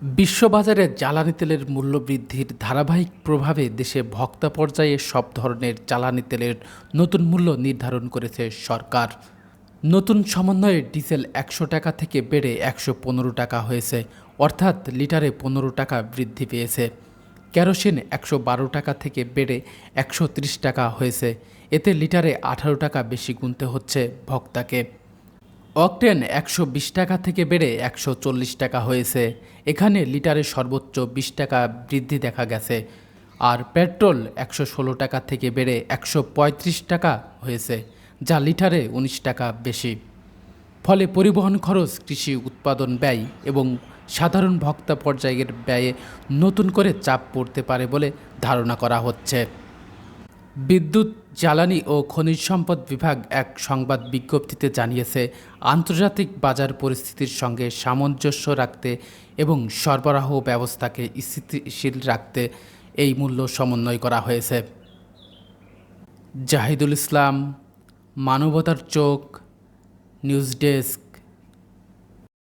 বিশ্ববাজারে জ্বালানি তেলের মূল্যবৃদ্ধির ধারাবাহিক প্রভাবে দেশে ভোক্তা পর্যায়ে সব ধরনের জ্বালানি তেলের নতুন মূল্য নির্ধারণ করেছে সরকার। নতুন সমন্বয়ে ডিজেল ১০০ টাকা থেকে বেড়ে ১১৫ টাকা হয়েছে, অর্থাৎ লিটারে ১৫ টাকা বৃদ্ধি পেয়েছে। কেরোসিন ১১২ টাকা থেকে বেড়ে ১৩০ টাকা হয়েছে, এতে লিটারে ১৮ টাকা বেশি গুনতে হচ্ছে ভোক্তাকে। অকটেন ১২০ টাকা থেকে বেড়ে ১৪০ টাকা হয়েছে, এখানে লিটারে সর্বোচ্চ ২০ টাকা বৃদ্ধি দেখা গেছে। আর পেট্রোল ১১৬ টাকা থেকে বেড়ে ১৩৫ টাকা হয়েছে, যা লিটারে ১৯ টাকা বেশি। ফলে পরিবহন খরচ, কৃষি উৎপাদন ব্যয় এবং সাধারণ ভোক্তা পর্যায়ের ব্যয়ে নতুন করে চাপ পড়তে পারে বলে ধারণা করা হচ্ছে। বিদ্যুৎ, জ্বালানি ও খনিজ সম্পদ বিভাগ এক সংবাদ বিজ্ঞপ্তিতে জানিয়েছে, আন্তর্জাতিক বাজার পরিস্থিতির সঙ্গে সামঞ্জস্য রাখতে এবং সরবরাহ ব্যবস্থাকে স্থিতিশীল রাখতে এই মূল্য সমন্বয় করা হয়েছে। জাহিদুল ইসলাম, মানবতার চোখ, নিউজ ডেস্ক।